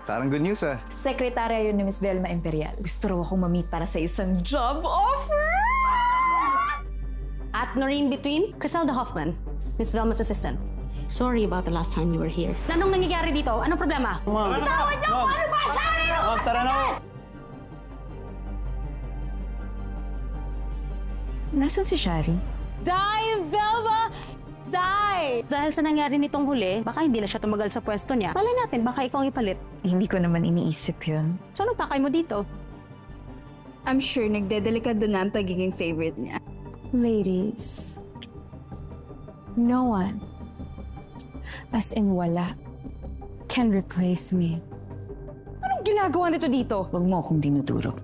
Parang good news ah. Sekretarya yun ni Miss Velma Imperial. Gusto raw akong ma-meet para sa isang job offer! At Noreen Between, Criselda Hoffman, Miss Velma's assistant. Sorry about the last time you were here. Anong nangyayari dito? Anong problema? Ma'am! Bitawan niyo ako! Ano ba? Sorry! Ma'am, tara na! Nasaan si Shari? Die, Velma! Die! Dahil sa nangyari nitong huli, baka hindi na siya tumagal sa pwesto niya. Malay natin, baka ikaw ang ipalit. Hindi ko naman iniisip yun. So ano pakay mo dito? I'm sure nagdedelikado na ang pagiging favorite niya. Ladies, no one, as in wala, can replace me. Anong ginagawa nito dito? Huwag mo akong dinuduro.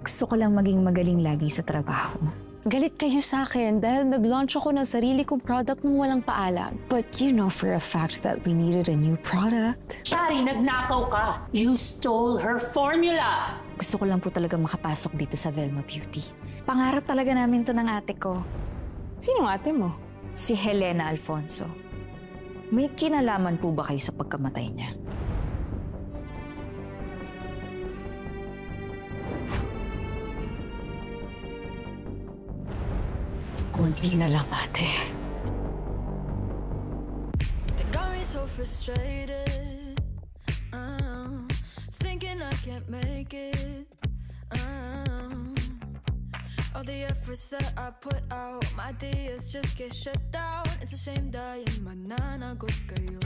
Gusto ko lang maging magaling lagi sa trabaho. Galit kayo sa akin dahil nag-launch ako ng sarili kong product nang walang paalam. But you know for a fact that we needed a new product. Shari, nagnakaw ka! You stole her formula! Gusto ko lang po talaga makapasok dito sa Velma Beauty. Pangarap talaga namin to ng ate ko. Sinong ate mo? Si Helena Alfonso. May kinalaman po ba kayo sa pagkamatay niya? Kunti na lang, ate. They got me so frustrated. Thinking I can't make it. All the efforts that I put out, my ideas just get shut down. It's a shame dying, mananagot kayo.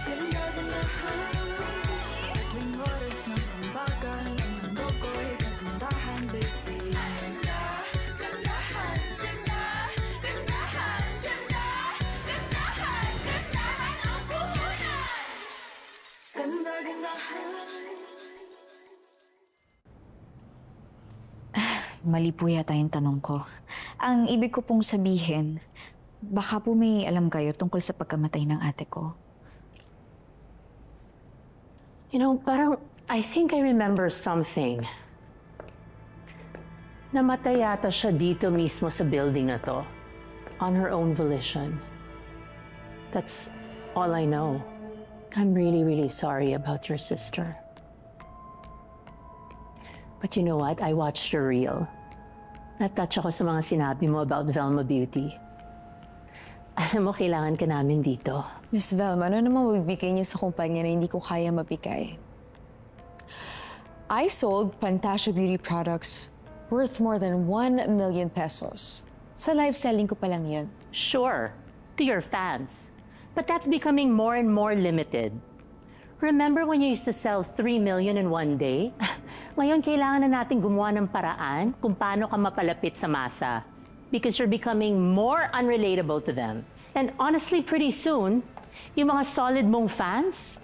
Ganda-gandahan, tuwing oras ng pambagan, ang mundo ko'y kagandahan, baby. Mali po yata yung tanong ko. Ang ibig ko pong sabihin, baka po may alam kayo tungkol sa pagkamatay ng ate ko. You know, parang I think I remember something. Namatay yata siya dito mismo sa building na to. On her own volition. That's all I know. I'm really, really sorry about your sister. But you know what? I watched your reel. Natouch ako sa mga sinabi mo about Velma Beauty. Alam mo, kailangan ka namin dito. Miss Velma, ano naman mabibigay niya sa kumpanya na hindi ko kaya mabigay? I sold Pantasya Beauty products worth more than 1 million pesos. Sa live selling ko pa lang yun. Sure, to your fans. But that's becoming more and more limited. Remember when you used to sell 3 million in one day? Ngayon, kailangan na natin gumawa ng paraan kung paano ka mapalapit sa masa. Because you're becoming more unrelatable to them. And honestly, pretty soon, yung mga solid mong fans,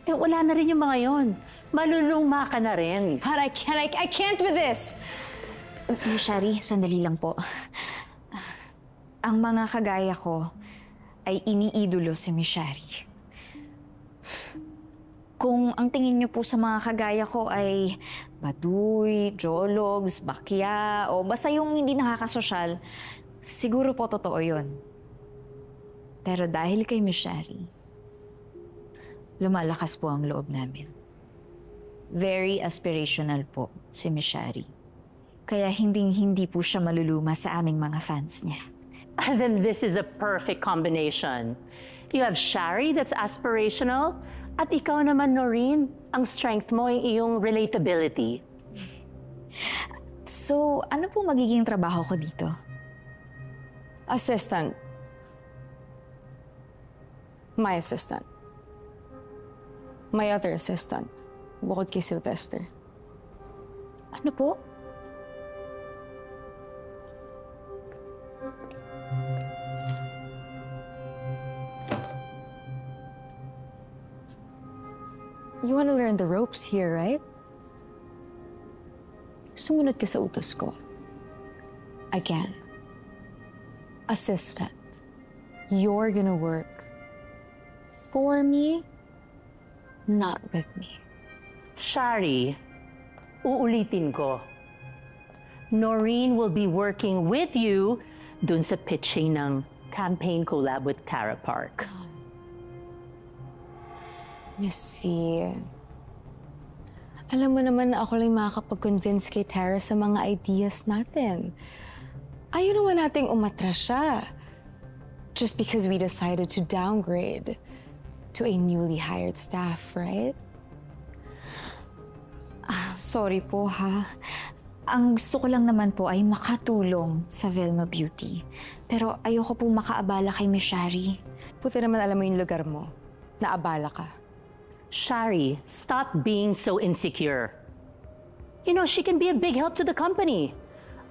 wala na rin yung mga yon. Maluluma ka na rin. God, I can't with this! Miss Shari, sandali lang po. Ang mga kagaya ko ay iniidolo si Miss Shari. Kung ang tingin niyo po sa mga kagaya ko ay baduy, jologs, bakya, o basta yung hindi nakakasosyal, siguro po totoo yun. Pero dahil kay Miss Shari, lumalakas po ang loob namin. Very aspirational po si Miss Shari. Kaya hindi po siya maluluma sa aming mga fans niya. Then this is a perfect combination. You have Shari that's aspirational, at ikaw naman, Noreen, ang strength mo ay iyong relatability. So, ano po magiging trabaho ko dito? Assistant. My assistant. My other assistant. Bukod kay Sylvester. Ano po? You want to learn the ropes here, right? Sumunod ka sa utos ko. Again. Assistant. You're gonna work for me, not with me. Shari, uulitin ko. Noreen will be working with you dun sa pitching ng campaign collab with Tara Park. Miss V, Alam mo naman na ako lang makakapag-convince kay Tara sa mga ideas natin. Ayaw naman nating umatras siya. Just because we decided to downgrade to a newly hired staff, right? Sorry po ha. Ang gusto ko lang naman po ay makatulong sa Velma Beauty. Pero ayoko po makaabala kay Miss Shari. Buti naman alam mo yung lugar mo. Naabala ka. Shari, stop being so insecure. You know, she can be a big help to the company.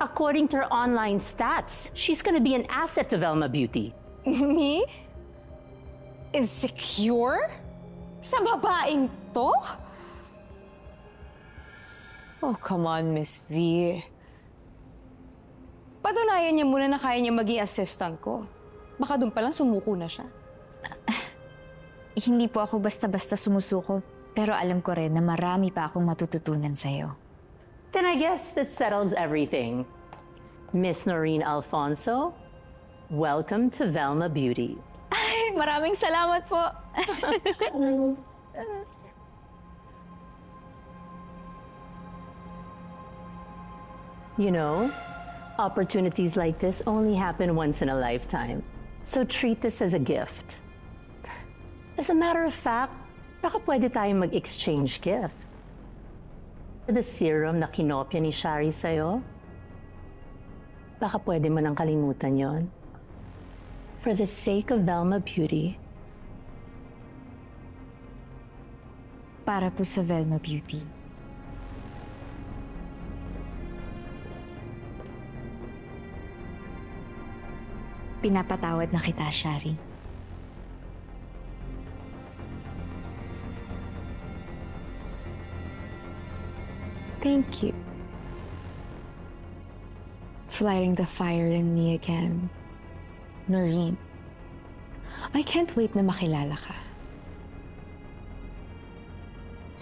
According to her online stats, she's gonna be an asset to Velma Beauty. Me? Insecure? Sa babaeng to? Oh, come on, Miss V. Patunayan niya muna na kaya niya maging assistant ko. Baka doon pa lang sumuko na siya. Hindi po ako basta-basta sumusuko, pero alam ko rin na marami pa akong matututunan sa'yo. Then I guess that settles everything. Miss Noreen Alfonso, welcome to Velma Beauty. Ay, maraming salamat po. You know, opportunities like this only happen once in a lifetime. So treat this as a gift. As a matter of fact, baka pwede tayong mag-exchange gift. The serum na kinopya ni Shari sa'yo, baka pwede mo nang kalimutan yon. For the sake of Velma Beauty. Para po sa Velma Beauty. Pinapatawad na kita, Shari. Thank you. For lighting the fire in me again. Noreen, I can't wait na makilala ka.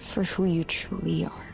For who you truly are.